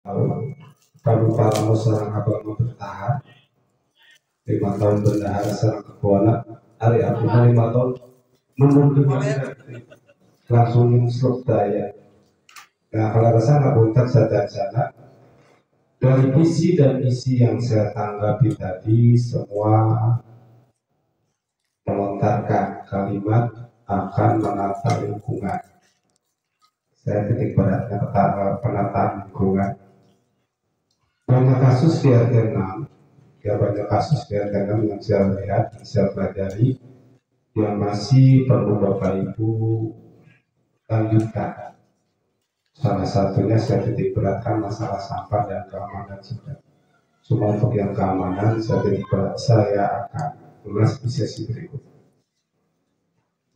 Kami para musarang agama bertahan 5 tahun bendahara serang kekuatan hari aku 5 tahun menunggu langsung slot daya. Nah kalau rasa nggak buntar saja dari visi dan misi yang saya tanggapi tadi semua melontarkan kalimat akan menata lingkungan. Saya titik beratnya penataan lingkungan. Banyak kasus di RT 6, ya banyak kasus di RT 6 yang saya lihat, saya pelajari yang masih perlu Bapak Ibu lanjutkan. Salah satunya saya titik beratkan masalah sampah dan keamanan juga. Cuma untuk yang keamanan saya titik berat, saya akan ulas di sesi berikut.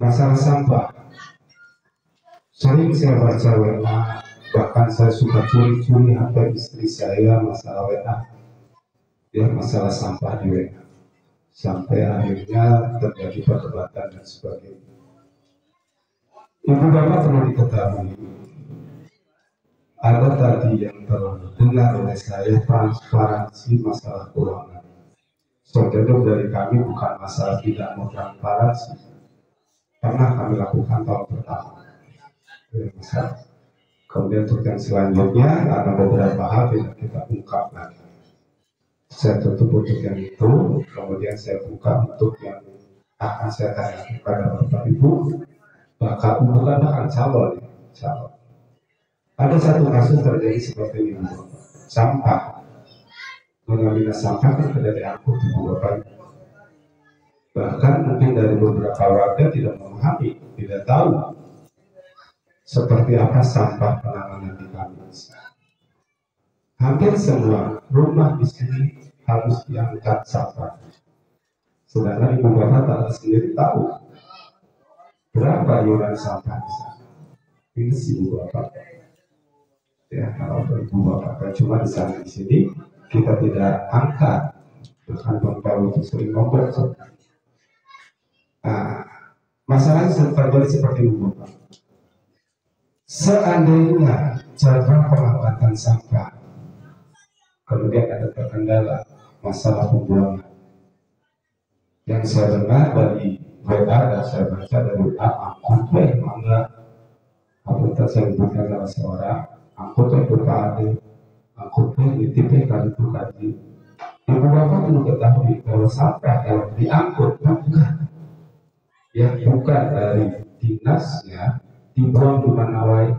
Masalah sampah, sering saya baca WA, bahkan saya suka curi-curi HP istri saya masalah WA, ya masalah sampah di WA, sampai akhirnya terjadi perdebatan dan sebagainya. Ibu bapak perlu diketahui, ada tadi yang terdengar oleh saya transparansi masalah keuangan. Saudara dari kami bukan masalah tidak mau transparansi, pernah kami lakukan tahun pertama. Kemudian untuk yang selanjutnya ada beberapa hal yang kita ungkap lagi. Saya tutup untuk yang itu, kemudian saya buka untuk yang akan saya tanya kepada Bapak Ibu, bahkan calon. Ada satu kasus terjadi seperti ini, sampah. Mengambil sampah kan tidak diangkut Ibu Bapak. Bahkan mungkin dari beberapa warga tidak memahami, tidak tahu seperti apa sampah penanganan di kami. Hampir semua rumah di sini harus diangkat sampah. Sedangkan Ibu Bapak tak sendiri tahu berapa iuran sampah di sana. Ini si Ibu Bapak. Ya, kalau Ibu Bapak cuma di sana di sini kita tidak angkat. Bahkan Bapak itu sering ngomong. Nah, masalahnya terjadi seperti Ibu Bapak. Seandainya cara pengangkatan sampah kemudian ada terkendala masalah pembuangan. Yang saya dengar dari WA dan saya baca dari WA, angkut mangga. Apakah saya bukan salah seorang angkut berpadu, angkut nitip kali itu kaji. Ibu bapak perlu ketahui bahwa sampah kalau diangkut bukan, ya bukan dari dinasnya dibuang di mana wae.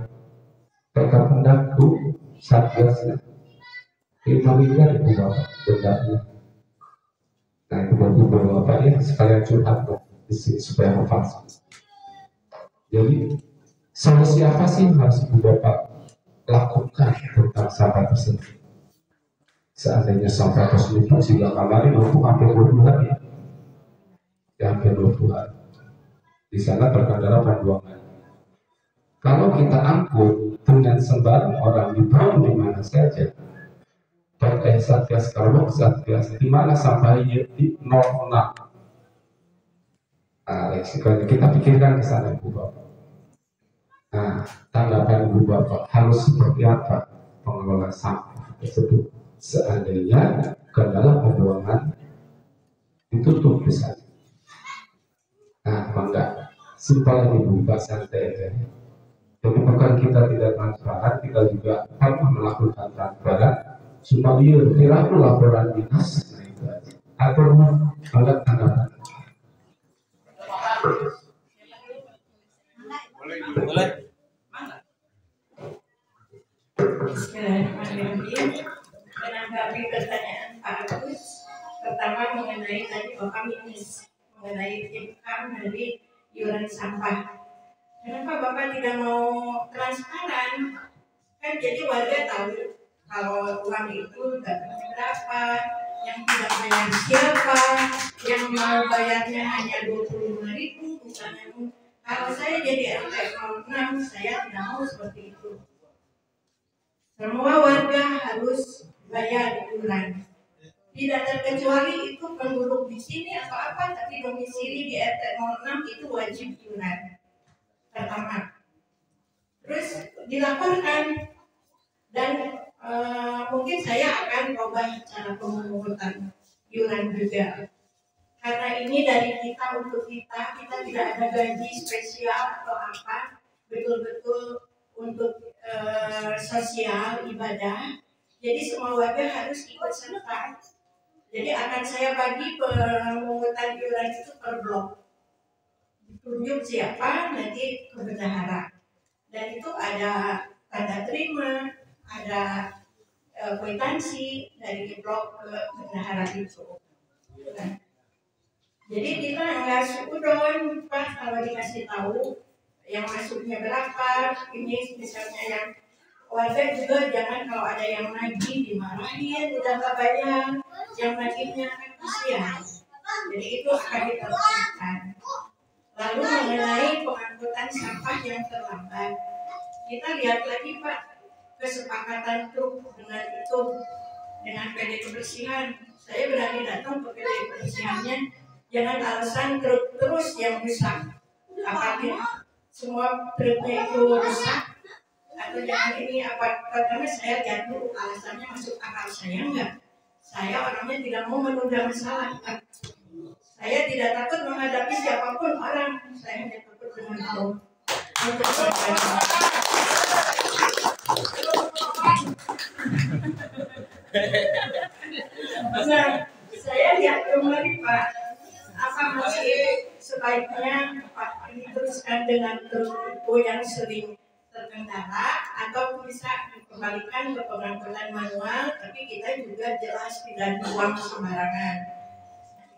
PK pendaktu satgasnya 5 miliar Ibu bapak dendanya. Nah, Ibu bapak ya sekalian curhat di sini supaya hafal. Jadi solusi apa sih yang harus Ibu bapak lakukan tentang sampah tersebut? Seandainya sampah tersebut sehingga kemarin numpuk hampir 20 hari, ya hampir 20 hari. Di sana terkendala pembuangan. Kalau kita angkut dengan sembarang orang dibuang di mana saja, pakai satgas kalau satgas di mana sampahnya di 0,6. Nah, kita pikirkan ke sana Ibu Bapak. Nah, tanggapan Ibu Bapak harus seperti apa pengelola sampah tersebut seandainya kendala pembuangan ditutup di sana. Nah, enggak simpel Ibu Bapak santai aja. Jadi bukan kita tidak transparan, kita juga harus melakukan transparan. Cuma dia perilaku laporan dinas atau enggak tanggapan. Boleh. Menanggapi pertanyaan Pak Agus, pertama mengenai tadi Bapak minus mengenai income dari iuran sampah. Kenapa Bapak tidak mau transparan? Kan jadi warga tahu kalau uang itu dapatnya berapa, yang tidak bayar siapa, yang mau bayarnya hanya 25.000 bukan yang. Kalau saya jadi RT 06, saya tidak mau seperti itu. Semua warga harus bayar iuran. Tidak terkecuali itu penduduk di sini atau apa, tapi domisili di RT 06 itu wajib iuran. Pertama. Terus dilaporkan dan mungkin saya akan ubah cara pemungutan iuran juga. Karena ini dari kita untuk kita tidak ada gaji spesial atau apa, betul-betul untuk sosial ibadah. Jadi semua warga harus ikut serta. Jadi akan saya bagi pemungutan iuran itu per blok. Tunjuk siapa nanti ke bendahara. Dan itu ada tanda terima, ada kwitansi dari blok ke bendahara itu. Nah, jadi kita nggak seudon Pak kalau dikasih tahu yang masuknya berapa. Ini misalnya yang warga juga jangan kalau ada yang nagih dimarahin udah nggak bayar, yang nagihnya kan kasihan. Jadi itu akan diterapkan. Lalu mengenai pengangkutan sampah yang terlambat, kita lihat lagi Pak kesepakatan truk dengan PD Kebersihan. Saya berani datang ke PD Kebersihannya, jangan alasan truk terus yang rusak. Apakah semua truknya itu rusak atau jangan ini apa? Pertama saya lihat dulu alasannya masuk akal saya enggak. Saya orangnya tidak mau menunda masalah. Saya tidak takut menghadapi siapapun orang. Saya hanya takut dengan Allah. Nah, saya lihat kembali Pak, apa masih sebaiknya Pak diteruskan dengan truk itu yang sering terkendala atau bisa dikembalikan ke pengangkutan manual, tapi kita juga jelas tidak buang sembarangan.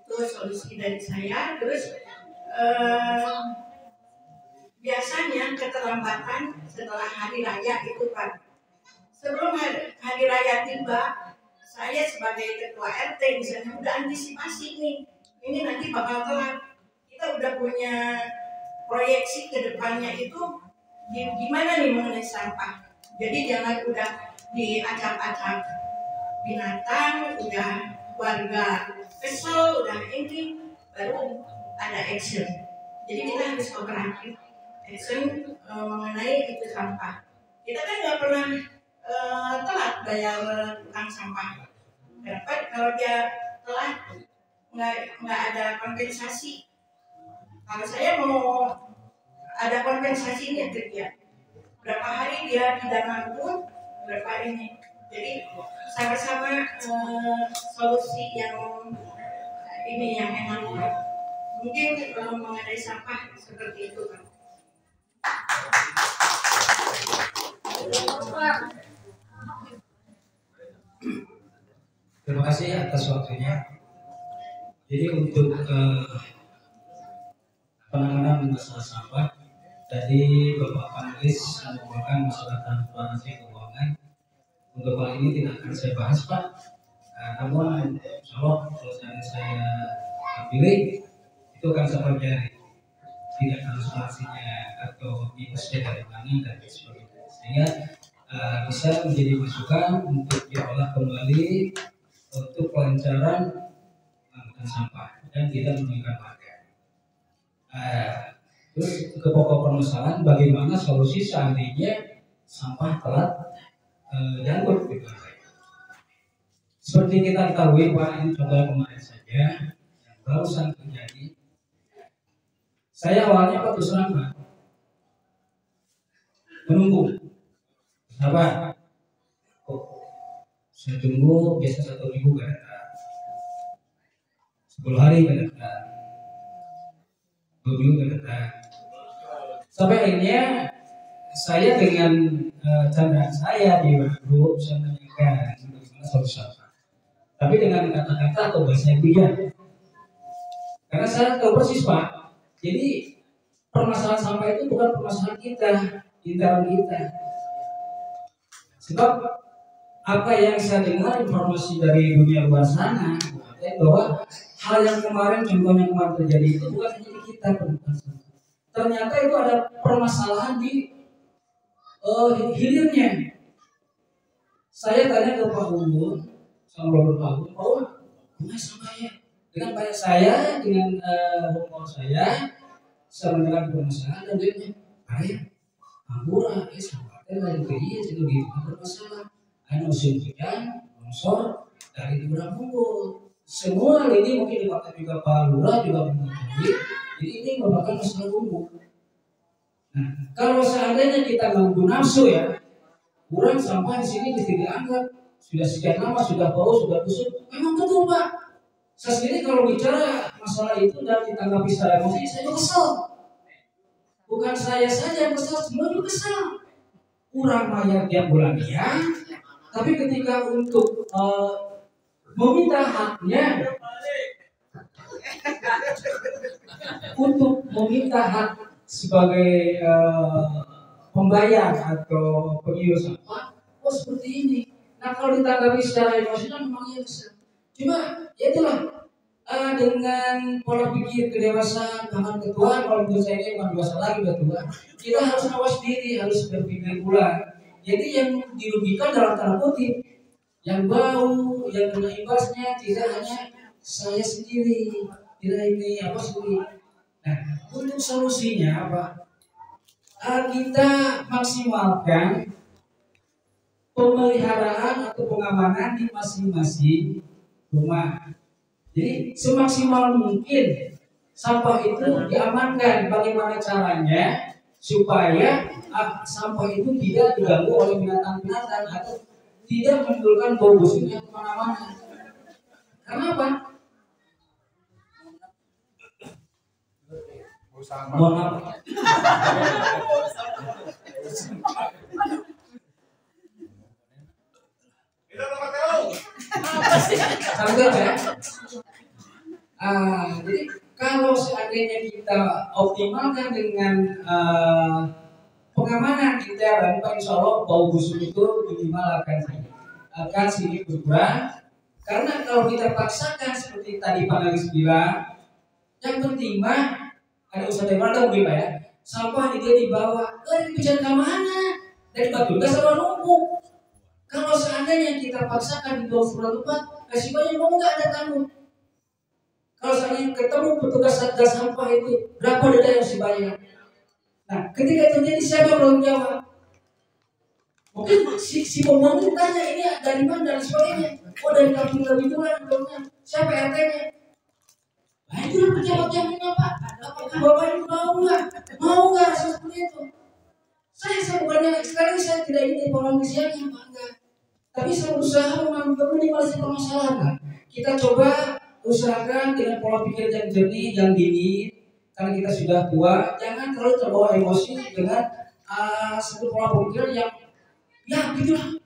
Itu solusi dari saya. Terus biasanya keterlambatan setelah hari raya itu Pak, sebelum hari raya tiba, saya sebagai ketua RT misalnya udah antisipasi nih, ini nanti bakal telat. Kita udah punya proyeksi ke depannya itu gimana nih mengenai sampah. Jadi jangan udah diacak-acak binatang, udah warga kesel, udah ini baru ada action. Jadi kita harus kooperatif action mengenai itu sampah. Kita kan nggak pernah telat bayar tukang sampah. Dapat kalau dia telat nggak ada kompensasi. Kalau saya mau ada kompensasinya ke dia. Berapa hari dia tidak mampu, berapa ini. Jadi sama-sama solusi yang ini yang enak. Mungkin mengenai sampah seperti itu kan. Terima kasih atas waktunya. Jadi untuk penanganan masalah sampah, tadi Bapak panelis merupakan masalah transparansi keuangan. Untuk hal ini tidak akan saya bahas Pak. Namun kalau saya terpilih, itu akan saya pelajari. Tidak transparansinya atau minusnya dari mana dan sebagainya. Sehingga bisa menjadi masukan untuk diolah kembali untuk kelancaran pengangkutan sampah dan tidak merugikan warga. Terus ke pokok permasalahan, bagaimana solusi seandainya sampah telat diangkut gitu. Seperti kita ketahui Pak, ini contoh kemarin saja yang barusan terjadi. Saya awalnya Pak terus terang Pak menunggu, sabar. Saya tunggu biasa 1 minggu gak datang, 10 hari gak datang, 2 minggu gak datang. Sampai akhirnya saya dengan candaan saya di grup saya menanyakan bagaimana solusi sampah. Tapi dengan kata-kata atau bahasa yang bijak. Karena saya tahu persis Pak. Jadi permasalahan sampah itu bukan permasalahan kita, intern kita. Sebab apa yang saya dengar informasi dari dunia luar sana, bahwa hal yang kemarin, contohnya kemarin terjadi itu bukan hanya di kita permasalahan. Ternyata itu ada permasalahan di hilirnya. Saya tanya ke Pak Umur, sama Pak Umur, mana sampahnya? Dengan banyak saya, dengan rumah saya menyerang permasalahan dan dia bilang, ayah, ampura, sampahnya lagi ke dia, jadi gitu bermasalah. musim hujan, longsor dari Lurah Unggul. Semua ini mungkin dipakai juga Pak Lurah juga mengetahui. Jadi ini merupakan masalah umum. Nah, kalau seandainya kita mengganggu nafsu ya, kurang sampah di sini mesti dianggap sudah sekian lama, sudah bau, sudah busuk. Memang betul Pak. Saya sendiri kalau bicara masalah itu dan ditanggapi secara emosi, saya juga kesel. Bukan saya saja yang kesel, semua juga kesel. Kurang mayat yang bulan dia, tapi ketika untuk meminta haknya, untuk meminta hak sebagai pembayar atau pengiur sampah, oh seperti ini. Nah kalau ditanggapi secara emosional memang iya bisa. Cuma ya itulah dengan pola pikir kedewasaan, bahkan ketua, kalau menurut saya ini bukan dewasa lagi udah tua, kita harus awas diri, harus berpikir pula. Jadi yang dirugikan dalam tanda kutip, yang bau, yang kena imbasnya tidak hanya saya sendiri, tidak ini apa sendiri. Nah, untuk solusinya apa? Kita maksimalkan pemeliharaan atau pengamanan di masing-masing rumah. Jadi semaksimal mungkin sampah itu diamankan. Bagaimana caranya supaya sampah itu tidak diganggu oleh binatang-binatang atau tidak menimbulkan bau busuknya kemana-mana. Karena apa? Mohon maaf. Ya. Jadi kalau seandainya kita optimalkan dengan pengamanan intern, insya Allah bau busuk itu minimal akan sedikit berkurang. Karena kalau kita paksakan seperti tadi Pak Nalis bilang, yang penting mah ada usaha daripada mungkin Pak ya, sampah dia dibawa, dipijat ke mana? Dari batu gas sama numpuk. Kalau seandainya kita paksakan di bawah sebuah tempat, resikonya mau nggak ada tanggung. Kalau seandainya ketemu petugas satgas sampah itu, berapa denda yang harus dibayar? Nah, ketika terjadi siapa bertanggung jawab? Mungkin si pembantu tanya ini dari mana dan sebagainya. Oh dari kampung Labitulan, siapa RT-nya? Nah itu pejabat yang ini Pak. Apakah Bapak ini mau nggak? Mau nggak seperti itu? Saya bukannya sekarang saya tidak ingin polemisiannya Pak, enggak. Tapi saya berusaha meminimalisir permasalahan. Kita coba usahakan dengan pola pikir yang jernih, yang dingin. Karena kita sudah tua, jangan terlalu terbawa emosi dengan satu pola pikir yang ya gitulah.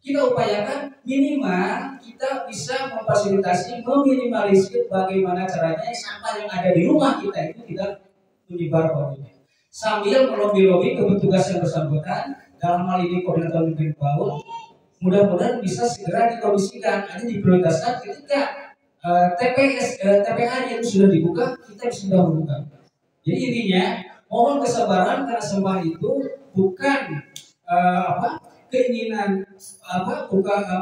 Kita upayakan minimal kita bisa memfasilitasi, meminimalisir bagaimana caranya sampah yang ada di rumah kita itu tidak menyebar ke sambil melobi-lobi ke petugas yang bersangkutan, dalam hal ini koordinator mungkin PAUD, mudah-mudahan bisa segera dikomisikan. Ini diprioritaskan ketika TPA yang sudah dibuka, kita sudah membuka. Jadi intinya mohon kesabaran karena sampah itu bukan keinginan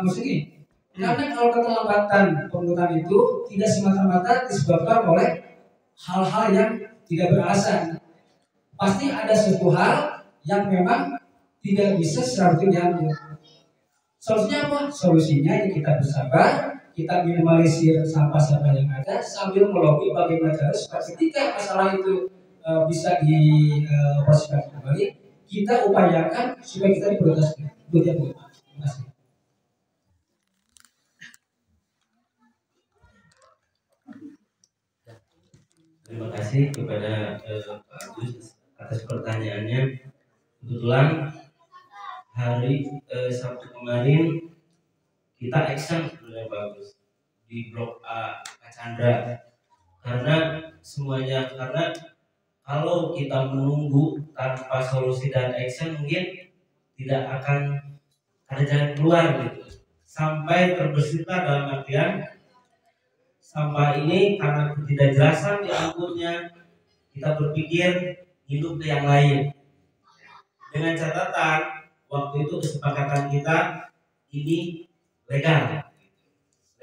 maksudnya. Karena kalau keterlambatan penggunaan itu tidak semata-mata disebabkan oleh hal-hal yang tidak beralasan. Pasti ada suatu hal yang memang tidak bisa secara diambil. Solusinya apa? Solusinya ya kita bersabar, kita minimalisir sampah-sampah yang ada sambil melobi bagaimana cara supaya ketika masalah itu bisa dioperasikan kembali, kita upayakan supaya kita diprioritaskan. Terima kasih. Terima kasih kepada Pak Agus atas pertanyaannya. Kebetulan hari Sabtu kemarin kita action sebenarnya bagus di blok A Pak Chandra karena kalau kita menunggu tanpa solusi dan action mungkin tidak akan ada jalan keluar gitu. Sampai terbersihkan dalam artian sampah ini karena ketidakjelasan diangkutnya, kita berpikir hidup ke yang lain. Dengan catatan waktu itu kesepakatan kita ini legal.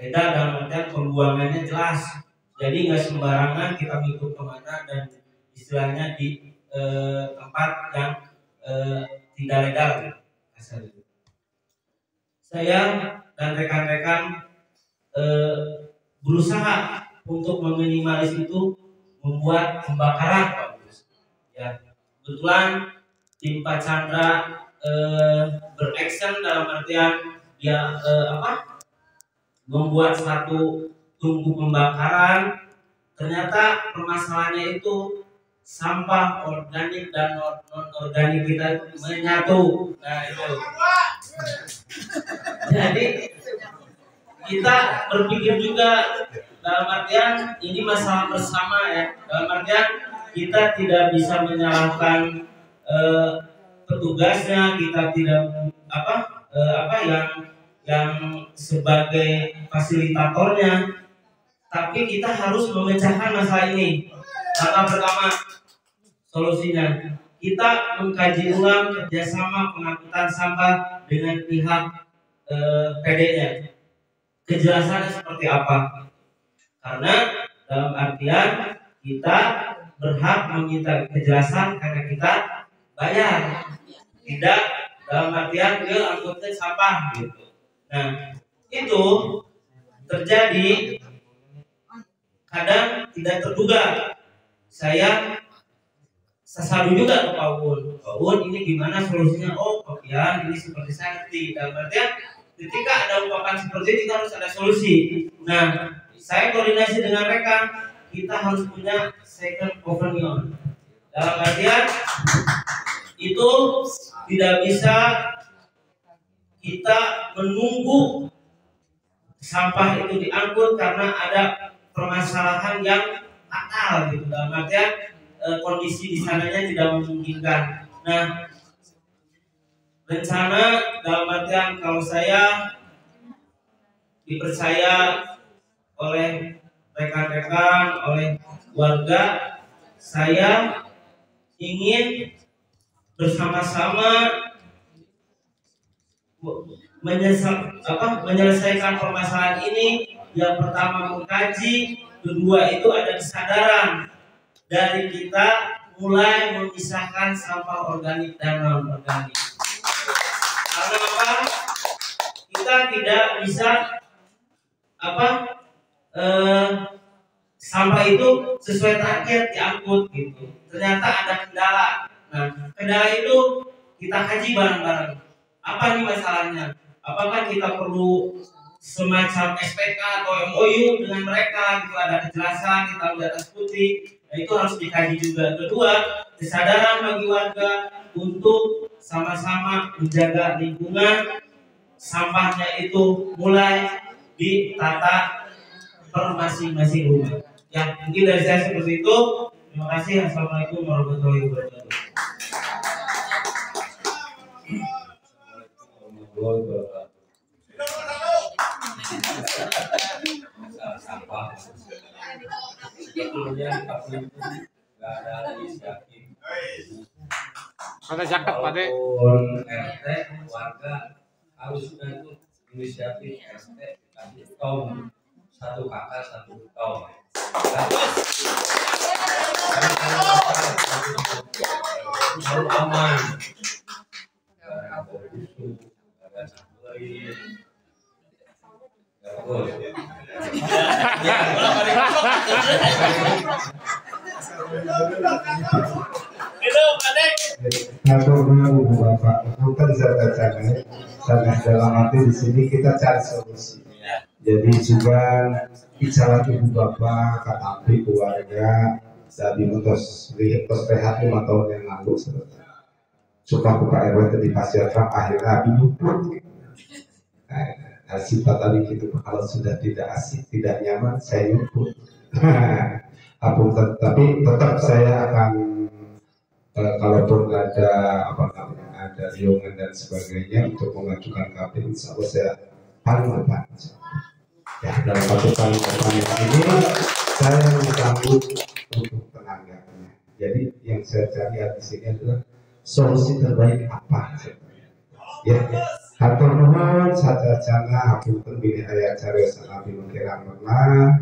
Legal dalam artian pembuangannya jelas. Jadi nggak sembarangan kita ngikut kemana dan istilahnya di tempat yang tidak legal. saya dan rekan-rekan berusaha untuk meminimalis itu, membuat pembakaran Pak Gus. Ya, kebetulan tim Pak Chandra beraction dalam artian dia membuat satu tungku pembakaran. Ternyata permasalahannya itu sampah organik dan non organik kita menyatu. Nah itu. Jadi kita berpikir juga dalam artian ini masalah bersama ya. Dalam artian kita tidak bisa menyalahkan petugasnya, kita tidak yang sebagai fasilitatornya, tapi kita harus memecahkan masalah ini. Langkah pertama, solusinya kita mengkaji ulang kerjasama pengangkutan sampah dengan pihak PD-nya. Kejelasannya seperti apa? Karena dalam artian kita berhak meminta kejelasan karena kita bayar, tidak dalam artian dia angkutnya sampah gitu. Nah itu terjadi kadang tidak terduga. Saya selalu juga ke Pak Un, ini gimana solusinya? Oh Kopian, ini seperti saya ngerti. Dalam artian ketika ada ungkapan seperti itu harus ada solusi. Nah saya koordinasi dengan mereka, kita harus punya second opinion. Dalam artian itu tidak bisa kita menunggu sampah itu diangkut karena ada permasalahan yang fatal gitu. Dalam artian kondisi di sananya tidak memungkinkan. Nah, rencana dalam artian kalau saya dipercaya oleh rekan-rekan, oleh warga, saya ingin bersama-sama menyelesaikan permasalahan ini. Yang pertama mengkaji, kedua itu ada kesadaran dari kita mulai memisahkan sampah organik dan non organik. Karena apa? Kita tidak bisa sampah itu sesuai target diangkut gitu. Ternyata ada kendala. Nah, kendala itu kita kaji bareng-bareng. Apa nih masalahnya? Apakah kita perlu semacam SPK atau MOU dengan mereka gitu, ada kejelasan hitam di atas putih. Nah, itu harus dikaji juga. Kedua, kesadaran bagi warga untuk sama-sama menjaga lingkungan, sampahnya itu mulai ditata per masing-masing rumah. Ya, mungkin dari saya seperti itu. Terima kasih. Assalamualaikum warahmatullahi wabarakatuh. Sampah sebetulnya itu nggak ada inisiatif. Ada jaket Pade. Walaupun RT warga harus sudah itu inisiatif RT kasih tong satu kakak satu tong. Baru aman. Ada busuk, ada sampelin. Bagus. Bapak, bukan sangat dalam arti di sini kita cari solusi. Jadi juga bicara ibu bapak, katapi keluarga, dari mentos rehat 5 tahun yang lalu sebetulnya. Suka buka RW tadi pasiatram akhirnya nyumput. Sifat tadi gitu, kalau sudah tidak asik, tidak nyaman, saya nyumput. Tapi tetap saya akan kalaupun ada ada riungan dan sebagainya untuk mengajukan KP, insya Allah saya paling depan. Ya, dalam waktu paling depan ini saya menyambut untuk tenaganya. Jadi yang saya cari di sini adalah solusi terbaik apa? Ya, hatur nuhun sadayana hapunten bilih aya cariosan abdi mengkirang pernah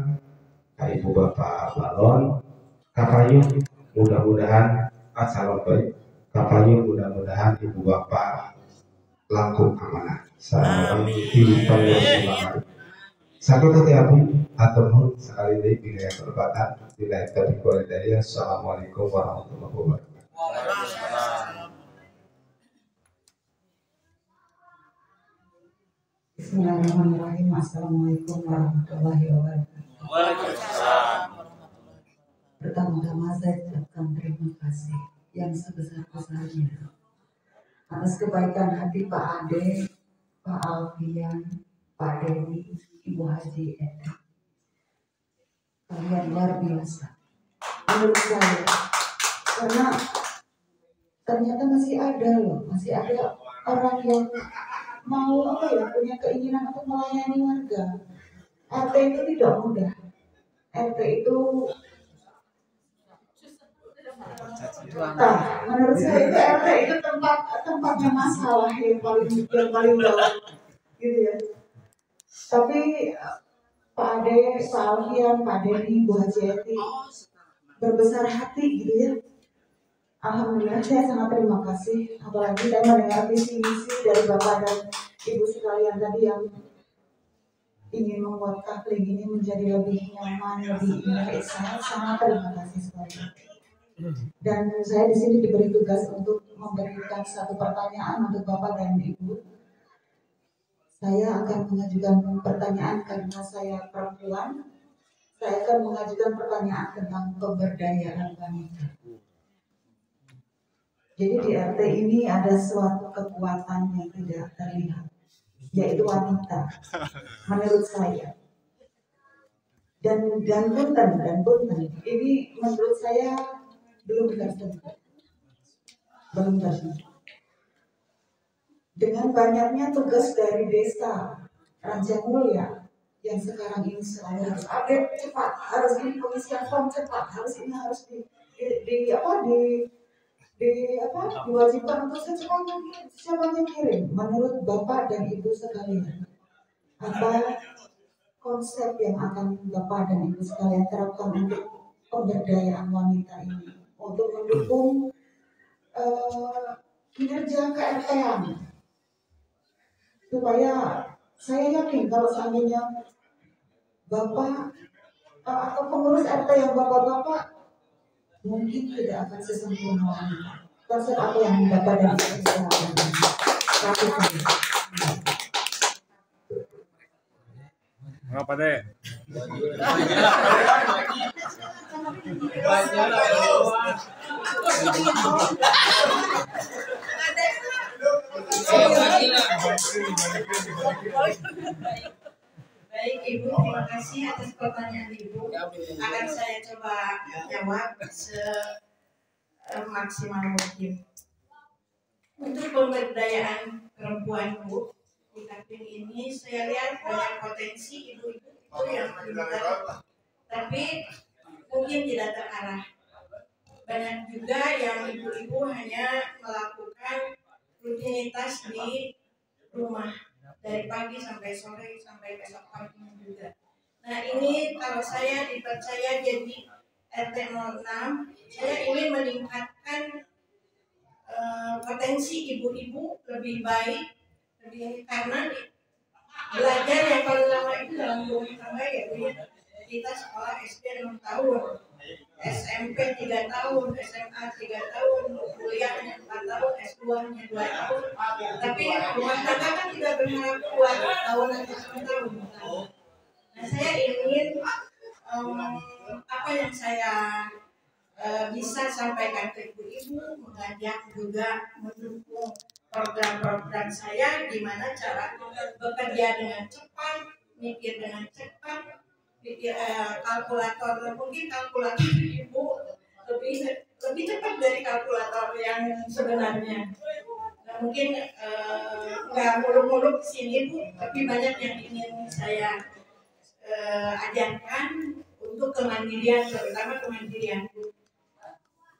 ka ibu bapak balon kapayun mudah-mudahan acara baik kapayun mudah-mudahan ibu bapak langkung amanah. Salamiti Pangasilan. Sakit hati atau sekali lagi bila yang berbakat bila yang terdikodaya. Assalamualaikum warahmatullahi wabarakatuh. Bismillahirrahmanirrahim. Assalamualaikum warahmatullahi wabarakatuh. Pertama-tama saya ucapkan terima kasih yang sebesar-besarnya atas kebaikan hati Pak Ade, Pak Alfian, Pak Dewi, Ibu Haji Edi. Kalian luar biasa menurut saya, karena ternyata masih ada orang yang mau punya keinginan untuk melayani warga. RT itu tidak mudah. RT itu menurut saya itu RT itu tempatnya masalah yang paling bawah gitu ya. Tapi Pak Ade, Pak Alfian, Pak Denny, Bu Haji Eti berbesar hati gitu ya. Alhamdulillah saya sangat terima kasih. Apalagi saya mendengar visi misi dari Bapak dan Ibu sekalian tadi yang ingin membuat Kafling ini menjadi lebih nyaman, lebih indah. Saya sangat terima kasih sekali. Dan saya di sini diberi tugas untuk memberikan satu pertanyaan untuk Bapak dan Ibu. Saya akan mengajukan pertanyaan karena saya perempuan. Saya akan mengajukan pertanyaan tentang pemberdayaan wanita. Jadi di RT ini ada suatu kekuatan yang tidak terlihat, yaitu wanita, menurut saya. Dan punten, ini menurut saya belum tersentuh. Dengan banyaknya tugas dari desa Rancamulya yang sekarang ini selalu harus update cepat, harus ini pengisian form cepat, harus diwajibkan untuk secepatnya kirim. Menurut Bapak dan Ibu sekalian, apa konsep yang akan Bapak dan Ibu sekalian terapkan untuk pemberdayaan wanita ini, untuk mendukung kinerja KRT-an? Supaya saya yakin kalau seandainya Bapak atau pengurus RT yang Bapak-Bapak mungkin tidak akan sesempurna wanita. Konsep apa yang Bapak dan Ibu sekalian lakukan? Apa deh? Baik Ibu, terima kasih atas pertanyaan Ibu. Akan saya coba jawab semaksimal mungkin. Untuk pemberdayaan perempuan Bu, di Kafling ini saya lihat banyak potensi ibu-ibu itu yang pintar, tapi mungkin tidak terarah. Banyak juga yang ibu-ibu hanya melakukan rutinitas di rumah dari pagi sampai sore sampai besok pagi juga. Nah ini kalau saya dipercaya jadi RT 06, saya ingin meningkatkan potensi ibu-ibu lebih baik, karena belajar yang paling lama itu dalam rumah tangga ya Bu. Kita sekolah SD 6 tahun, SMP 3 tahun, SMA 3 tahun, kuliahnya 4 tahun, S2 nya 2 tahun. Tapi rumah tangga kan tidak berharap 2 tahun atau 1 tahun. Nah saya ingin apa yang saya bisa sampaikan ke ibu-ibu, mengajak juga mendukung program-program saya, gimana cara bekerja dengan cepat, mikir dengan cepat, kalkulator, mungkin kalkulator ibu lebih cepat dari kalkulator yang sebenarnya. Nah, mungkin nggak muluk-muluk di sini Bu, tapi banyak yang ingin saya ajarkan untuk kemandirian, terutama kemandirian Bu.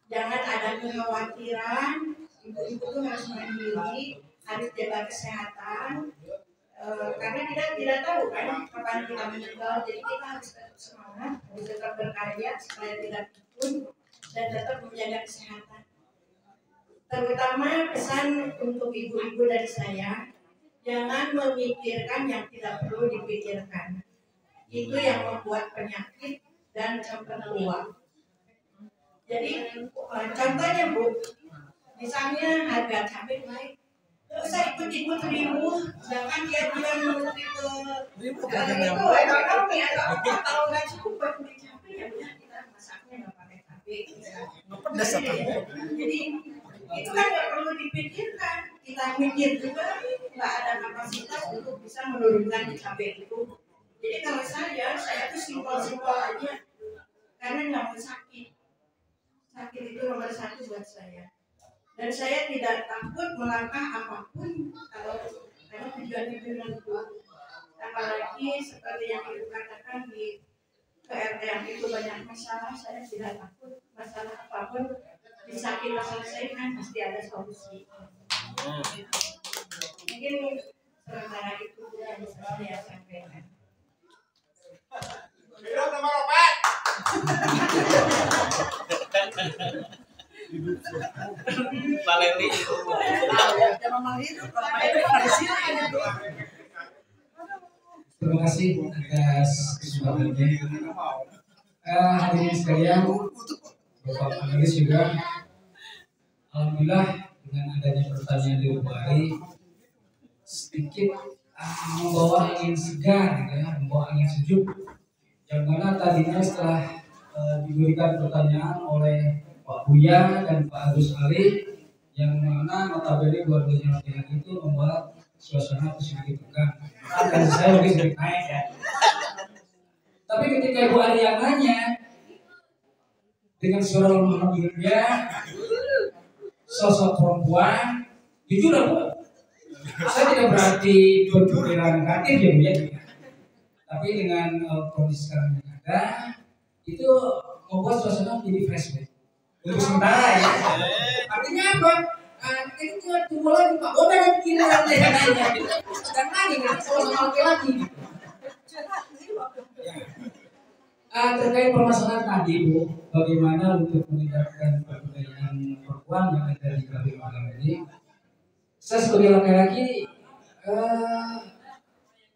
Jangan ada kekhawatiran, ibu-ibu itu harus mandiri, harus jaga kesehatan, karena kita tidak tahu kan kapan kita meninggal, jadi kita harus tetap semangat, harus tetap berkarya supaya tidak pikun dan tetap menjaga kesehatan. Terutama pesan untuk ibu-ibu dari saya, Jangan memikirkan yang tidak perlu dipikirkan. Itu yang membuat penyakit dan mempertua. Jadi contohnya Bu, misalnya harga cabai naik, nggak usah ikut-ikut ribu, sedangkan dia menuntut ke ekonomi atau apa, kalau nggak cukup buat beli cabai ya udah kita masaknya nggak pakai cabai. Jadi itu kan nggak perlu dipikirkan, kita mikir juga nggak ada kapasitas untuk bisa menurunkan cabai itu. Jadi kalau saya tuh simpel-simpel aja, karena nggak mau sakit. Sakit itu nomor satu buat saya. Dan saya tidak takut melangkah apapun karena tujuan hidup itu. Apalagi seperti yang Ibu katakan di PRT yang itu banyak masalah, saya tidak takut masalah apapun bisa kita selesaikan, pasti ada solusi. Mungkin sementara itu yang bisa saya sampaikan. Paleti. Terima kasih atas kesempatannya. Hadirin sekalian, Bapak panelis juga, alhamdulillah dengan adanya pertanyaan di luar hari sedikit membawa angin segar, ya, membawa angin sejuk. Yang mana tadinya setelah diberikan pertanyaan oleh Pak Buya dan Pak Agus Ali, yang mana notabene dua-duanya laki-laki itu membuat suasana sedikit tegang. Dan saya lebih sedikit naik ya. Tapi ketika Ibu Ali yang nanya dengan suara lemah lembutnya, sosok perempuan, jujur Bu, saya tidak berarti berpikiran negatif ya Bu ya. Tapi dengan kondisi sekarang yang ada, itu membuat suasana menjadi flashback. Untuk sementara ya. Artinya apa? Itu cuma tunggu lagi Pak. Oh, dan kiri lagi nanya. Dan lagi kan sama laki-laki. Terkait permasalahan tadi Bu, bagaimana untuk meningkatkan pemberdayaan perempuan yang ada di KPU malam ini? Saya sebagai laki-laki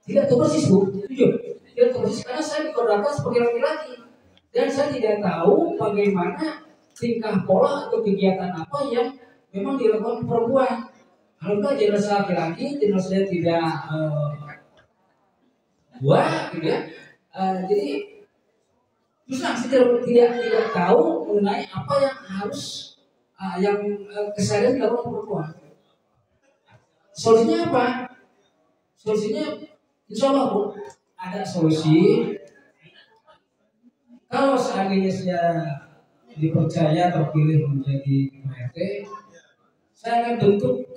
tidak tahu persis Bu, jujur. Tidak tahu persis karena saya dikodratkan sebagai laki-laki dan saya tidak tahu bagaimana tingkah pola atau kegiatan apa yang memang dilakukan perempuan. Alhamdulillah jelas laki-laki, jelas saya tidak buah, gitu ya. Jadi terus saya tidak tahu mengenai apa yang harus yang keseharian dilakukan perempuan. Solusinya apa? Solusinya insya Allah Bu, ada solusi. Kalau seandainya saya dipercaya terpilih menjadi PRT, saya akan bentuk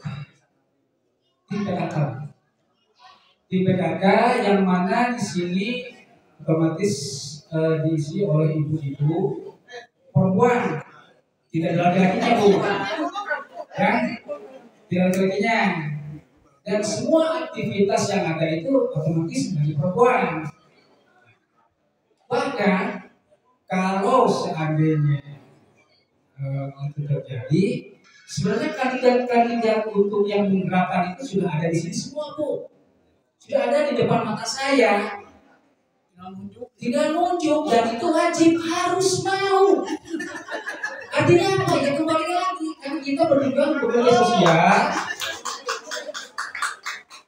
tim PKK. Tim PKK yang mana di sini otomatis diisi oleh ibu-ibu perempuan, tidak ada laki-lakinya Bu, kan? Tidak ada laki-lakinya. Dan semua aktivitas yang ada itu otomatis dari perempuan. Bahkan kalau seandainya itu terjadi, sebenarnya kandidat-kandidat untuk yang menerapkan itu sudah ada di sini semua Bu, sudah ada di depan mata saya. Tidak nunjuk dan itu wajib harus mau. Artinya apa ya, kembali lagi kan kita berjuang bekerja sosial,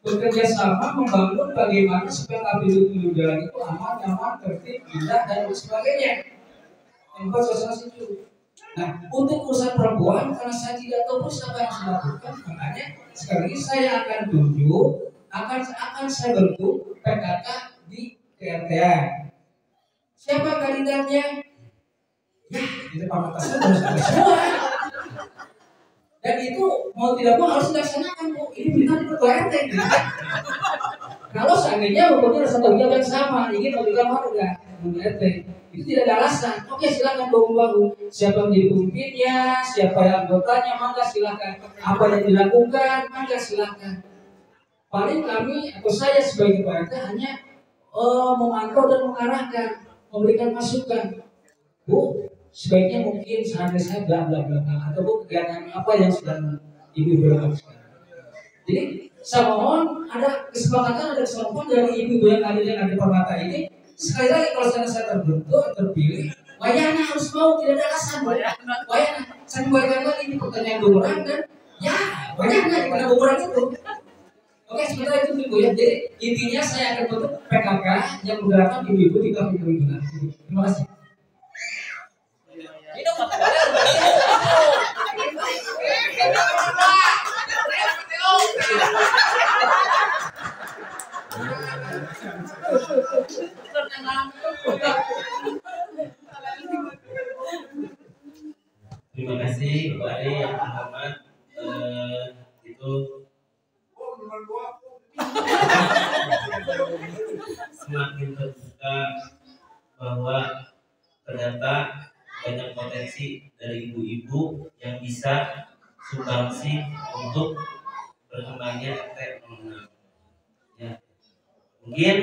bekerja sama membangun bagaimana supaya KPU jalan itu aman, nyaman, tertib, indah dan sebagainya. Membuat suasana sejuk. Nah, untuk urusan perempuan karena saya tidak tahu siapa yang harus lakukan, makanya sekali lagi saya akan tunjuk, akan saya bentuk PKK di PRT. Siapa kandidatnya? Ya, di depan mata saya harus ada semua. Dan itu mau tidak mau harus dilaksanakan Bu. Ini berita di PRT. Kalau seandainya hukumnya ada satu yang sama, ingin memberikan warga PRT, itu tidak ada alasan. Oke, silakan bangun. Siapa yang menjadi pemimpinnya, siapa yang anggotanya, maka silakan. Apa yang dilakukan, maka silakan. Paling kami atau saya sebagai PRT hanya memantau dan mengarahkan, memberikan masukan. Bu, sebaiknya mungkin seharusnya saya bla bla bla atau Bu kegiatan apa yang sedang Ibu lakukan sekarang. Jadi saya mohon ada kesepakatan, ada kesepakatan dari ibu-ibu yang hadir yang ada permata ini. Sekali lagi kalau saya terbentuk terpilih, wayangnya harus mau, tidak ada alasan. Wayangnya saya kembalikan lagi di pertanyaan buburan dan ya wayangnya karena buburan itu. Oke, sementara itu ibu ya. Jadi intinya saya akan bentuk PKK yang menggerakkan ibu-ibu di kampung kepemimpinan. Terima kasih. Terima kasih Pak Ari yang terhormat. Itu semakin terbuka bahwa ternyata banyak potensi dari ibu-ibu yang bisa sumbangsi untuk berkembangnya RT 06. Ya. Mungkin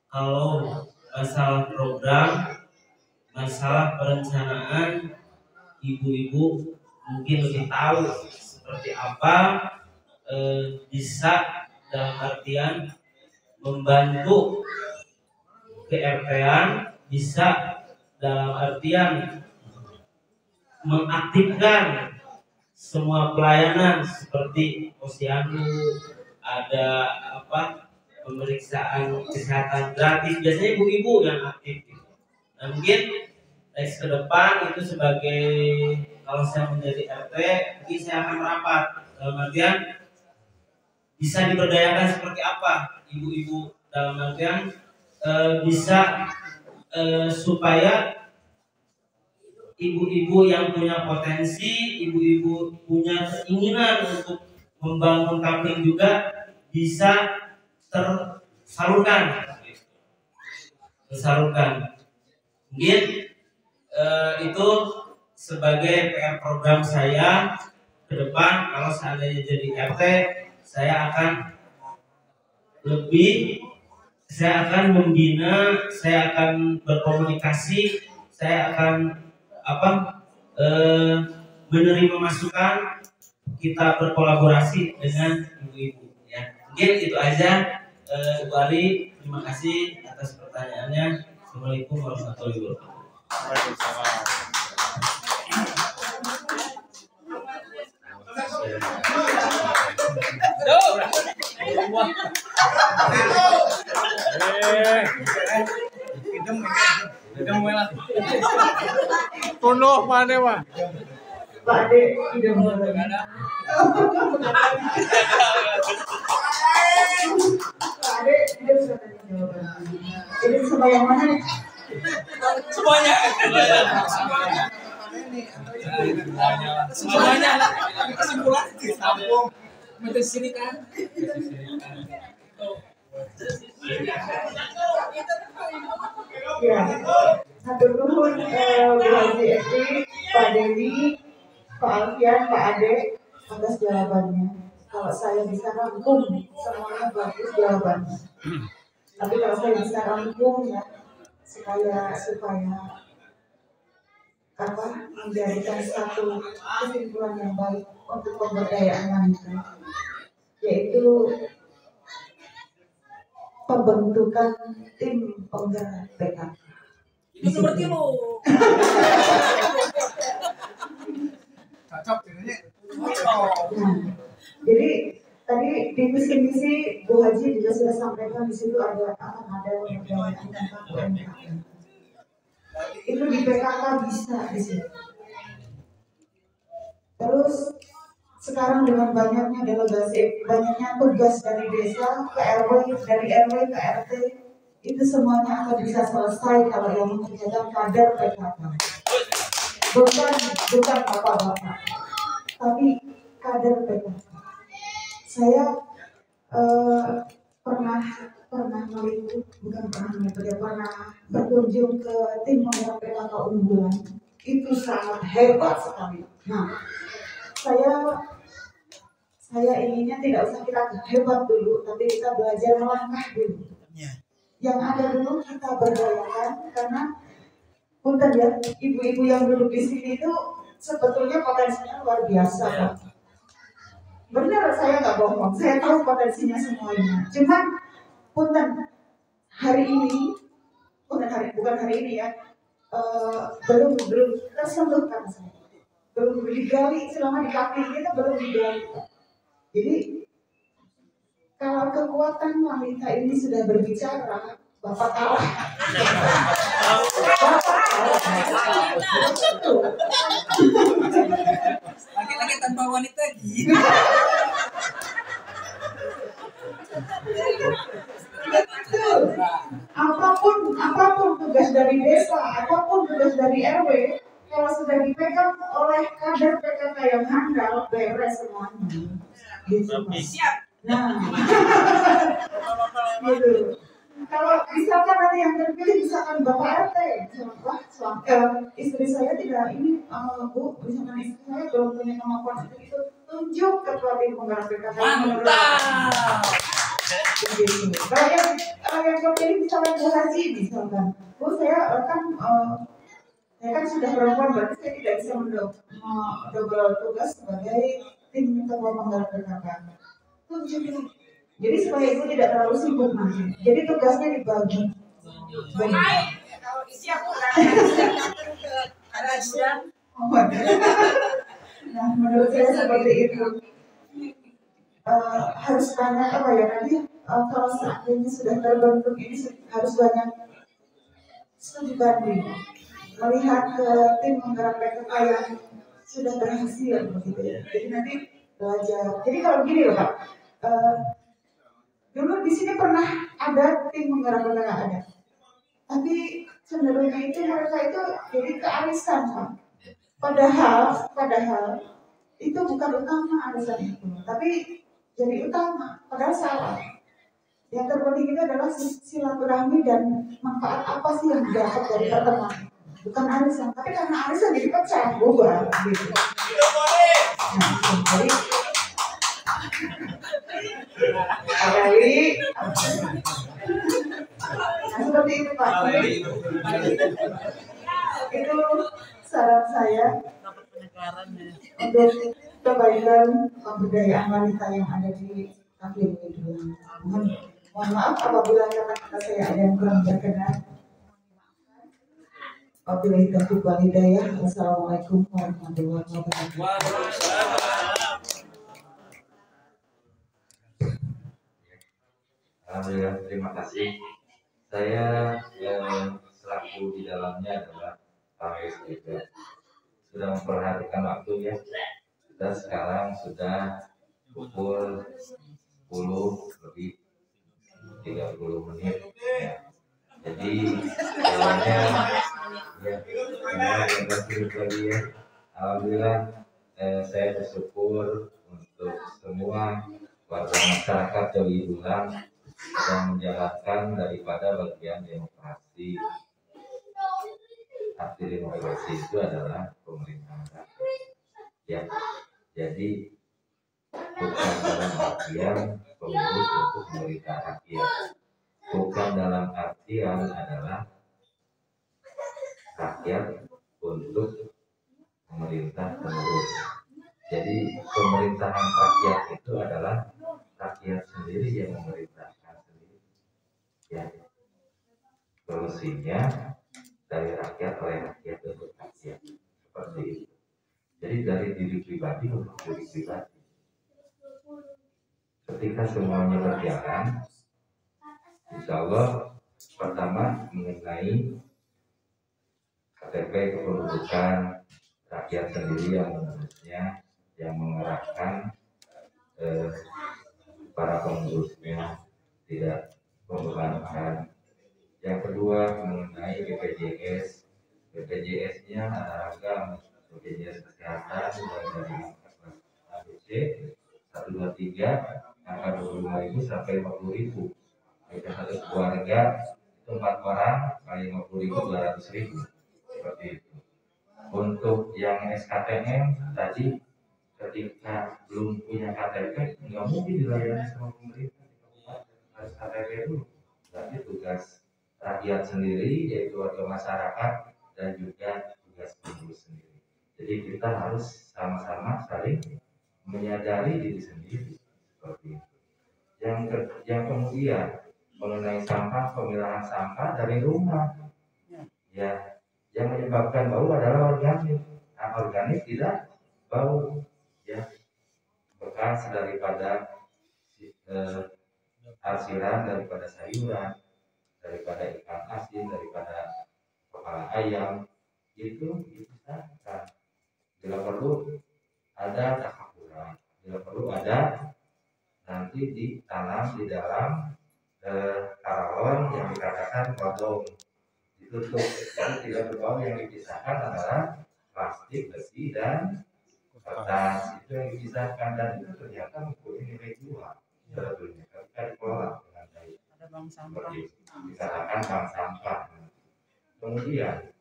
kalau masalah program, masalah perencanaan, ibu-ibu mungkin lebih tahu seperti apa bisa dalam artian membantu ke RT-an, bisa dalam artian mengaktifkan semua pelayanan seperti posyandu, ada pemeriksaan kesehatan gratis, biasanya ibu-ibu yang aktif. Nah, mungkin next ke depan itu sebagai kalau saya menjadi RT, mungkin saya akan merapat dalam artian bisa diberdayakan seperti apa ibu-ibu, dalam artian bisa supaya ibu-ibu yang punya potensi, ibu-ibu punya keinginan untuk membangun kampung juga bisa tersalurkan. Mungkin itu sebagai PR program saya ke depan. Kalau seandainya jadi RT, saya akan membina, saya akan berkomunikasi, saya akan menerima masukan, kita berkolaborasi dengan ibu-ibu ya. Mungkin itu aja. Ibu Ari, terima kasih atas pertanyaannya. Assalamualaikum warahmatullahi wabarakatuh. Tono mana Pak? Pak Ade, idem ada. Pak Ade, idem sudah jawaban. Ini sama yang mana nih? Semuanya. Kesimpulan sambung. Menuju sini kan? Ya, satu nuhun Bu Haji Esti, Pak Dewi, Pak Alfian, Pak Ade atas jawabannya. Kalau saya bisa rangkum semuanya bagus jawabannya. Tapi kalau saya bisa rangkum ya supaya menjadikan satu kesimpulan yang baik untuk pemberdayaan wanita, yaitu pembentukan tim penggerak PKK. Itu seperti lo. Cocok ini. Nah, jadi tadi di misi Bu Haji juga sudah sampaikan di situ akan ada pemberdayaan tentang UMKM. Itu di PKK bisa di situ. Terus sekarang dengan banyaknya delegasi, banyaknya tugas dari desa ke RW, dari RW ke RT, itu semuanya akan bisa selesai kalau yang mengerjakan kader PKK. Bukan bapak-bapak, tapi kader PKK. Saya pernah berkunjung ke tim penggerak PKK unggulan. Itu sangat hebat sekali. Nah, saya inginnya tidak usah kita hebat dulu, tapi kita belajar melangkah dulu. Yang ada dulu kita berdayakan, karena punten ya, ibu-ibu yang duduk di sini itu sebetulnya potensinya luar biasa, Pak. Benar, saya nggak bohong. Saya tahu potensinya semuanya. Cuman punten hari ini, bukan hari ini ya, belum tersentuh kata saya. Belum digali selama di kaki kita belum digali. Jadi kalau kekuatan wanita ini sudah berbicara, Bapak kalah. Laki-laki tanpa wanita gini. Apapun tugas dari desa, apapun tugas dari RW, kalau sudah dipegang oleh kader PKK yang handal, beres semuanya. Gitu. Siap. Nah, gitu. Kalau misalkan nanti yang terpilih misalkan Bapak RT, istri saya tidak ini, Bu, misalkan istri saya belum punya kemampuan itu, tunjuk ketua tim penggerak PKK. Mantap. Begitu. Kalau yang terpilih misalkan Bu Haji misalkan, Bu saya kan sudah perempuan, berarti saya tidak bisa double tugas sebagai tim ketua penggerak PKK. Tunjukin. Jadi supaya ibu tidak terlalu sibuk nanti. Jadi tugasnya dibagi. Kalau siap ada sudah. Nah, menurut saya seperti itu. Harus banyak apa ya nanti kalau seandainya sudah terbentuk ini harus banyak studi banding melihat ke tim penggerak PKK yang sudah berhasil begitu ya. Jadi nanti belajar. Jadi kalau begini loh Pak. Dulu di sini pernah ada tim penggerak PKK ada, tapi cenderungnya itu mereka itu jadi kearisan Pak. Padahal itu bukan utama arisan itu, tapi jadi utama. Padahal salah. Yang terpenting itu adalah silaturahmi dan manfaat apa sih yang didapat dari pertemuan. Bukan arisan, tapi karena arisan jadi pecah, bubar gitu. Nah, jadi Aleli, nah seperti itu Pak. Itu saran saya untuk kebaikan pemberdayaan wanita yang ada di kampung ini. Mohon maaf apabila kata-kata saya ada yang kurang berkenan. Wabillahi taufiq wal hidayah. Wassalamualaikum warahmatullahi wabarakatuh. Alhamdulillah, terima kasih. Saya selaku di dalamnya adalah Pak juga sudah memperhatikan waktu ya. Kita sekarang sudah pukul 10 lebih 30 menit. Ya. Jadi semuanya ya, alhamdulillah saya bersyukur untuk semua warga masyarakat Jawi Ulang yang menjalankan daripada bagian demokrasi. Arti demokrasi itu adalah pemerintahan rakyat. Ya, jadi bukan dalam artian pengurus untuk memerintah rakyat, bukan dalam artian adalah rakyat untuk memerintah pengurus. Jadi pemerintahan rakyat itu adalah rakyat sendiri yang memerintahkan sendiri. Ya, solusinya dari rakyat oleh rakyat untuk rakyat seperti itu. Jadi dari diri pribadi untuk diri pribadi. Ketika semuanya berjalan, insya Allah pertama mengenai KTP kependudukan rakyat sendiri yang mengurusnya, yang mengerahkan para pengurusnya, tidak membebankan. Yang kedua mengenai BPJS, BPJS-nya ada ragam, BPJS kesehatan mulai dari ABC 123 angka 25.000 sampai 50.000. Jika satu keluarga itu 4 orang kali 50.000 200.000 seperti itu. Untuk yang SKTM tadi ketika belum punya KTP nggak mungkin dilayani sama pemerintah, harus KTP dulu. Berarti tugas rakyat sendiri yaitu warga masyarakat dan juga tugas pengurus sendiri. Jadi kita harus sama-sama saling menyadari diri sendiri seperti itu. Yang kemudian mengenai sampah, pemilahan sampah dari rumah, ya, yang menyebabkan bau adalah organik. Nah, organik tidak bau, ya, bekas daripada arsiran, daripada sayuran, daripada ikan asin, daripada kepala ayam, itu dipisahkan. Bila perlu ada takapuran, bila perlu ada nanti ditanam di dalam karalon yang dikatakan kodong, ditutup. Jadi tidak berbau. Yang dipisahkan adalah plastik, besi, dan kertas. Itu yang dipisahkan, dan itu ternyata mempunyai nilai jual sebetulnya ketika dikelola dengan baik. Seperti dikatakan bank sampah. Kemudian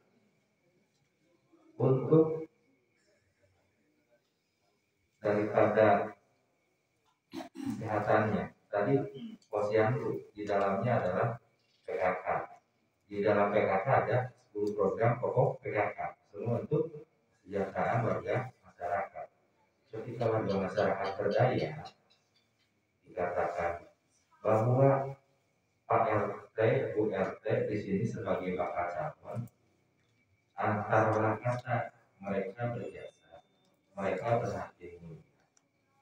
untuk daripada kesehatannya, tadi posyandu di dalamnya adalah PKK. Di dalam PKK ada 10 program pokok PKK, semua untuk kesejahteraan warga masyarakat. Ketika warga masyarakat berdaya, dikatakan bahwa Pak RT, Bu RT di sini sebagai bakal calon, antara kata mereka berjasa, mereka berhati mulia.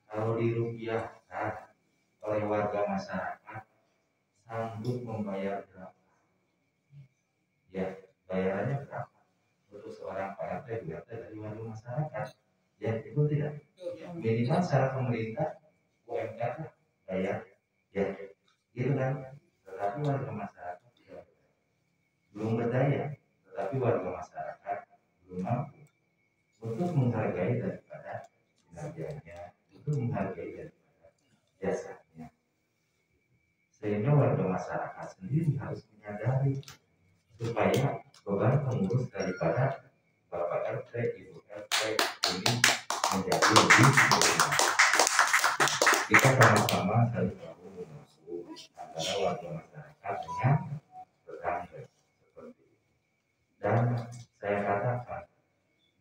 Kalau dirupiahkan oleh warga masyarakat, sanggup membayar berapa? Ya, bayarannya berapa? Untuk seorang Pak RT, Bu RT dari warga masyarakat, ya itu tidak. Minimal secara pemerintah, UMR bayar, ya, gitu kan? Tetapi warga masyarakat tidak belum berdaya, tetapi warga masyarakat belum mampu untuk menghargai daripada kinerjanya, untuk menghargai daripada jasanya. Sehingga warga masyarakat sendiri harus menyadari supaya beban pengurus daripada Bapak RT, Ibu RT ini menjadi lebih mudah. Kita sama-sama saling bahu membahu antara warga masyarakat dengan tetangga seperti itu. Dan saya katakan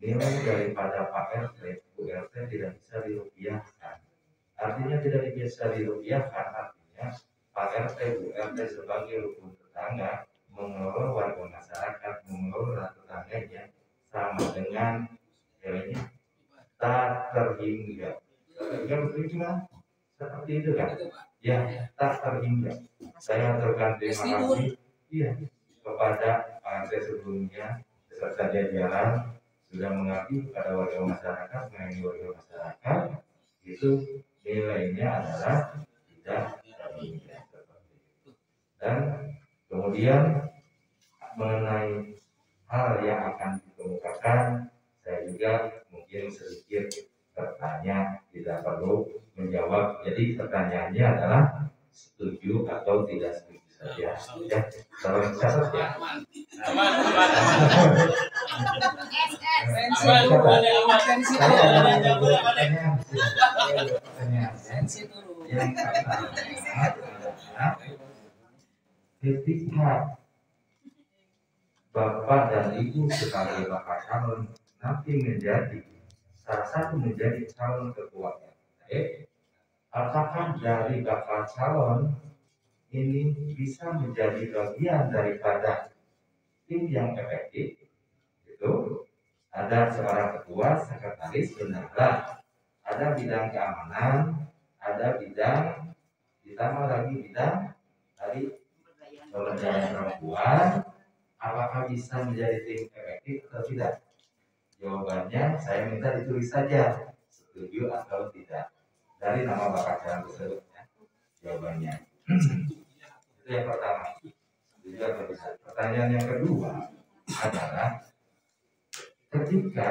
nilai daripada Pak RT, Bu RT tidak bisa dirupiahkan. Artinya tidak bisa dirupiahkan, artinya Pak RT, Bu RT sebagai rukun tetangga mengelola warga masyarakat, mengelola tetangganya sama dengan nilainya tak terhingga. Betul seperti itu kan? Ya, tak terhingga. Saya aturkan terima kasih, iya, kepada Pak RT sebelumnya beserta jajaran sudah mengabdi kepada warga masyarakat, melayani warga masyarakat. Itu nilainya adalah tidak terhingga seperti itu. Dan kemudian mengenai hal yang akan dikemukakan, saya juga mungkin sedikit bertanya, tidak perlu menjawab. Jadi pertanyaannya adalah setuju atau tidak setuju saja. Ya, tolong catat ya. Yang ketika Bapak dan Ibu sebagai bakal calon nanti menjadi salah satu menjadi calon ketua RT, apakah dari bakal calon ini bisa menjadi bagian daripada tim yang efektif? Itu ada seorang ketua, sekretaris, bendahara, ada bidang keamanan, ada bidang, ditambah lagi bidang tadi pemberdayaan perempuan. Apakah bisa menjadi tim efektif atau tidak? Jawabannya saya minta ditulis saja, setuju atau tidak, dari nama bakal calon tersebut. Ya. Jawabannya itu yang pertama, setuju atau tidak. Pertanyaan yang kedua adalah ketika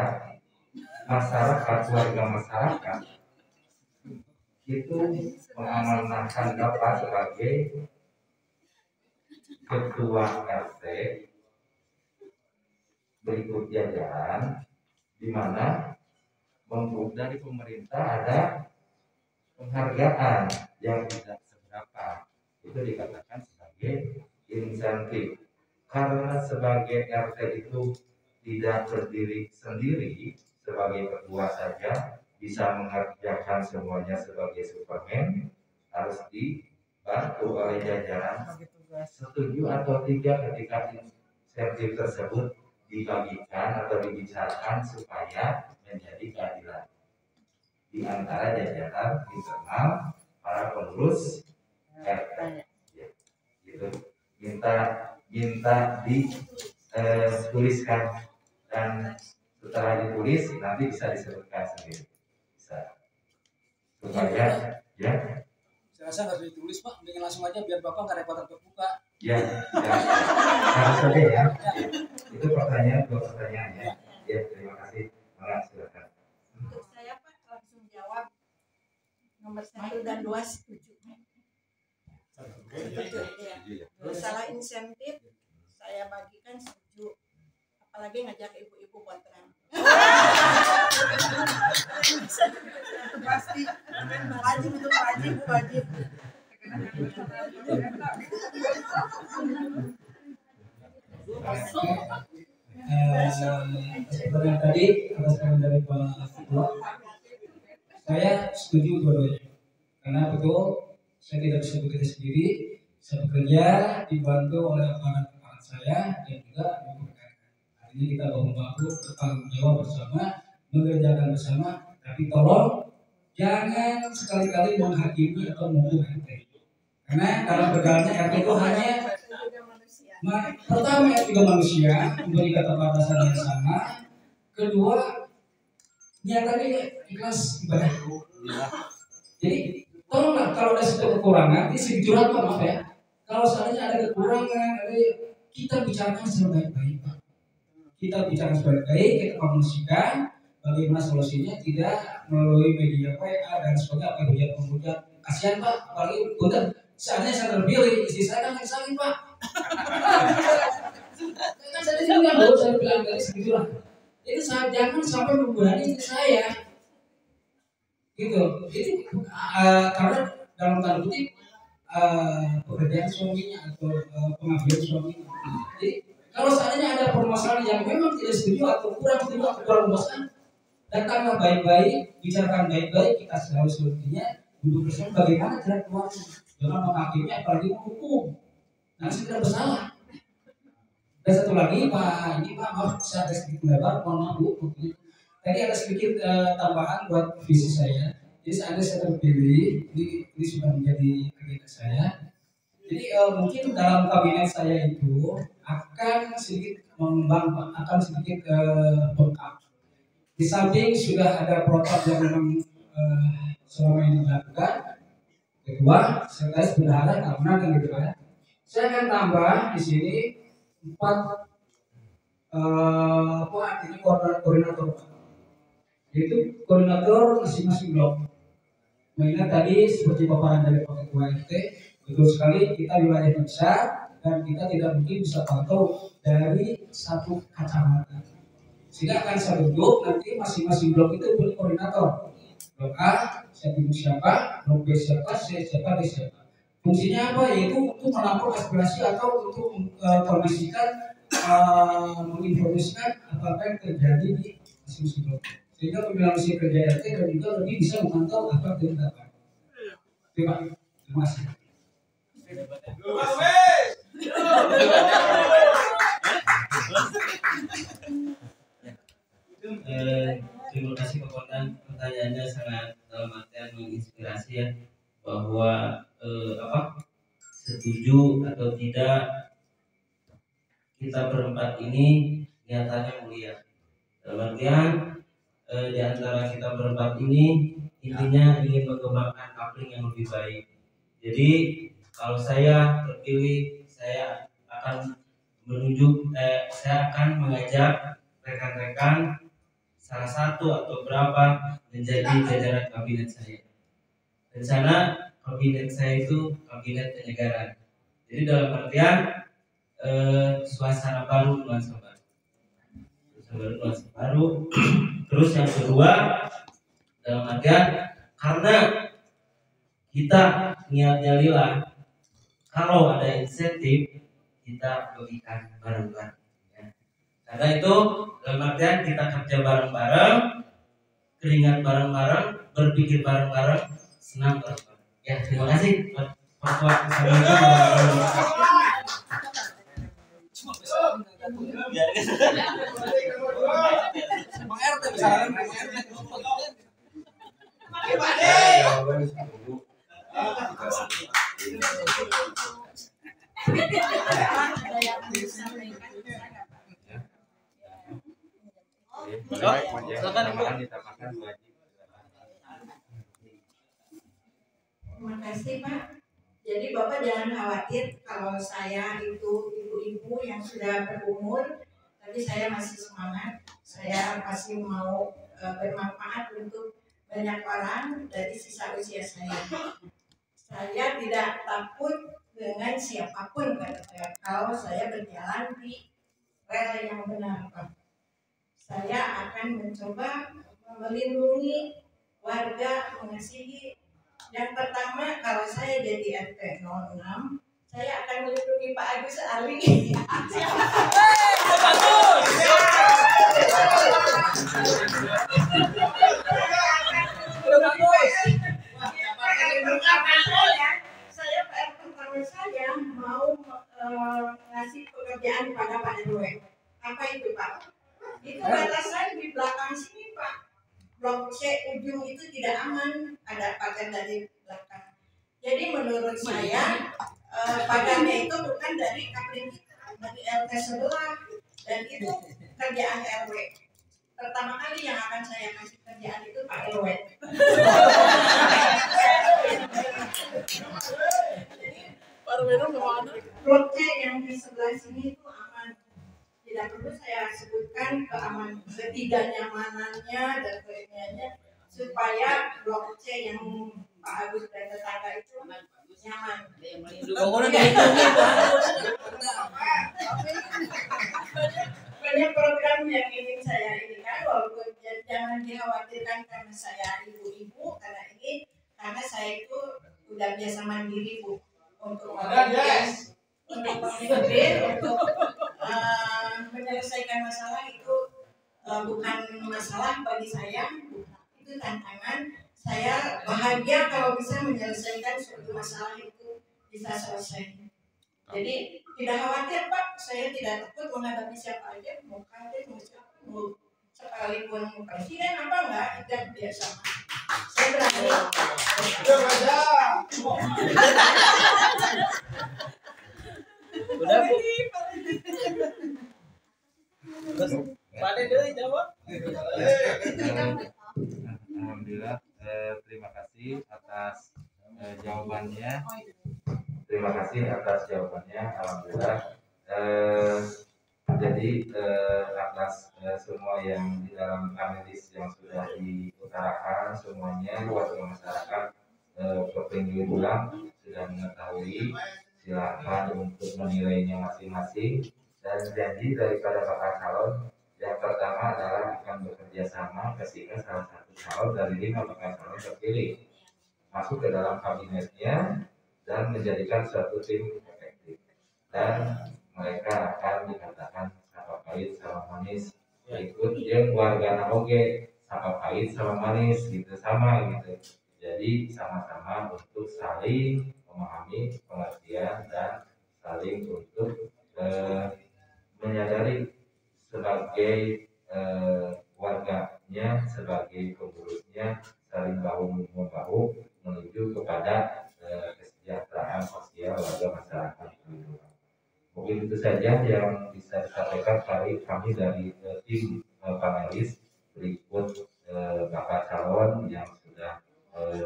masyarakat, warga masyarakat itu mengamanahkan Bapak sebagai ketua RT, berikut jajaran di mana dari pemerintah ada penghargaan yang tidak seberapa, itu dikatakan sebagai insentif. Karena sebagai RT itu tidak berdiri sendiri sebagai ketua saja, bisa mengerjakan semuanya sebagai Superman harus dibantu oleh jajaran. Setuju atau tidak ketika insentif tersebut dibagikan atau dibicarakan supaya menjadi keadilan di antara jajaran internal para pengurus RT. Gitu. Minta dituliskan dan setelah ditulis nanti bisa disebutkan sendiri. Bisa. Supaya ya. Saya rasa nggak usah ditulis Pak, mending langsung aja biar Bapak nggak repot untuk buka. Ya. Harus saja ya. Itu pertanyaan, dua pertanyaan ya. Ya, terima kasih. Maaf, silakan. Untuk saya Pak langsung jawab nomor 1 dan 2 setuju. Ya. Masalah insentif saya bagikan setuju. Apalagi ngajak ibu-ibu buat terang. Pasti wajib itu wajib. Seperti yang tadi atas pertanyaan dari Pak Ketua, saya setuju dua-duanya karena betul saya tidak bisa bekerja sendiri, saya bekerja dibantu oleh aparat saya dan juga rekan-rekan. Artinya kita bahu-bahu bertanggung jawab bersama, mengerjakan bersama, tapi tolong jangan sekali-kali menghakimi atau menghukum RT. Karena dalam berjalannya RT itu hanya pertama RT juga manusia, memberi keterbatasan yang sama. Kedua, niatannya ikhlas ibadah. Jadi tolonglah kalau ada satu kekurangan, ini sedikit curhat Pak, maaf ya. Kalau seandainya ada kekurangan, kita bicarakan secara baik-baik Pak. Kita bicarakan secara baik, kita komunikasikan bagaimana solusinya, tidak melalui media WA dan sebagainya, apa hujat-hujat. Kasihan Pak, apalagi punten, seandainya saya terpilih, istri saya kan yang sakit Pak. Kan saya juga baru saya bilang dari segitulah. Jadi saya jangan sampai membebani istri saya. Gitu. Jadi karena dalam tanda kutip pekerjaan suaminya atau pengabdian suaminya. Jadi kalau seandainya ada permasalahan yang memang tidak setuju atau kurang setuju atau kurang memuaskan, datanglah baik-baik, bicarakan baik-baik, kita selalu solusinya, duduk bersama bagaimana cara keluarnya. Jangan menghakimi apalagi menghukum. Nah, saya tidak bersalah. Dan satu lagi Pak, ini Pak maaf saya ada sedikit lebar, mohon maaf Bu. Tadi ada sedikit tambahan buat visi saya. Jadi seandainya saya terpilih, ini sudah menjadi agenda saya. Jadi mungkin dalam kabinet saya itu akan sedikit mengembang, akan sedikit lengkap. Di samping sudah ada protap yang memang selama ini dilakukan. Kedua, saya berharap karena kan gitu kan. Saya akan tambah di sini 4 artinya koordinator. Yaitu koordinator masing-masing blok. Mengingat tadi seperti paparan dari Pak Ketua RT, betul sekali kita wilayahnya besar dan kita tidak mungkin bisa pantau dari satu kacamata. Sehingga akan saya bentuk nanti masing-masing blok itu punya koordinator. Blok A, saya tunjuk siapa, blok B siapa, C siapa, D siapa. Fungsinya apa? Yaitu untuk menampung aspirasi atau untuk menginformasikan apa yang terjadi di masing-masing blok. Sehingga pimpinan misi kerja RT dan juga lebih bisa memantau apa yang terdapat. Terima kasih. Terima kasih Pak Kondan, pertanyaannya sangat dalam artian menginspirasi ya, bahwa setuju atau tidak kita berempat ini niatannya mulia. Dalam artian di antara kita berempat ini intinya ingin mengembangkan kapling yang lebih baik. Jadi kalau saya terpilih, saya akan saya akan mengajak rekan-rekan salah satu atau berapa menjadi jajaran kabinet saya. Di sana kabinet saya itu kabinet penyegaran. Jadi dalam artian suasana baru, nuansa baru. Terus yang kedua dalam artian karena kita niatnya lillah, kalau ada insentif kita bagikan bareng-bareng. Ya. Karena itu dalam artian kita kerja bareng-bareng, keringat bareng-bareng, berpikir bareng-bareng, senang bareng-bareng. Ya, terima kasih buat waktu Bang RT bisa Terima kasih Pak. Jadi Bapak jangan khawatir kalau saya itu ibu-ibu yang sudah berumur, tapi saya masih semangat. Saya masih mau bermanfaat untuk banyak orang dari sisa usia saya. Saya tidak takut dengan siapapun kalau saya berjalan di rel yang benar Pak. Saya akan mencoba melindungi warga, mengasihi. Yang pertama, kalau saya jadi RT 06, saya akan melindungi Pak Agus Ali. bagus. Saya PR pertama saya mau ngasih pekerjaan pada Pak RW. Apa itu Pak? Itu batasan di belakang sini Pak. Blok C ujung itu tidak aman, ada pagar dari belakang. Jadi menurut saya pagarnya itu bukan dari kapling kita, dari RT sebelah, dan itu kerjaan RW. Pertama kali yang akan saya kasih kerjaan itu Pak RW. Blok C yang di sebelah sini itu aman. Tidak perlu saya sebutkan ketidaknyamanannya dan kenyamanan supaya blok C yang Pak Agus dan tetangga itu nyaman. Banyak program yang ingin saya inikan, walaupun jangan dikhawatirkan karena saya ibu-ibu, karena saya itu udah biasa mandiri Bu, untuk menyelesaikan masalah itu bukan masalah bagi saya, itu tantangan. Saya bahagia kalau bisa menyelesaikan suatu masalah itu bisa selesai. Jadi tidak khawatir Pak, saya tidak takut menghadapi siapa aja, mau kader, mau siapa, mau sekalipun presiden apa enggak, itu biasa. Saya berani. Udah Bu. Pada dulu jawab. Alhamdulillah, terima kasih atas jawabannya. Terima kasih atas jawabannya. Alhamdulillah. Jadi atas semua yang di dalam panelis yang sudah diutarakan semuanya warga masyarakat Provinsi Bulang sudah mengetahui. Silakan untuk menilainya masing-masing, dan janji daripada bakal calon yang pertama adalah akan bekerja sama ketika salah satu calon dari 5 bakal calon terpilih masuk ke dalam kabinetnya dan menjadikan suatu tim efektif, dan mereka akan dikatakan sama pahit sama manis, ikut yang warga oge sama pahit sama manis gitu, sama gitu. Jadi sama-sama untuk saling memahami pengertian dan saling untuk menyadari sebagai warganya, sebagai pengurusnya, saling bahu-membahu menuju kepada kesejahteraan sosial warga masyarakat. Mungkin itu saja yang bisa disampaikan kami dari tim panelis. Berikut bakal calon yang sudah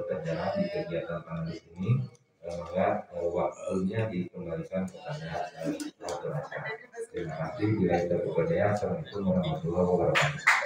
berjalan di kegiatan panelis ini. Semoga waktunya dikembalikan kepada masyarakat. Terima kasih. Bila itu kepada Assalamualaikum warahmatullahi wabarakatuh.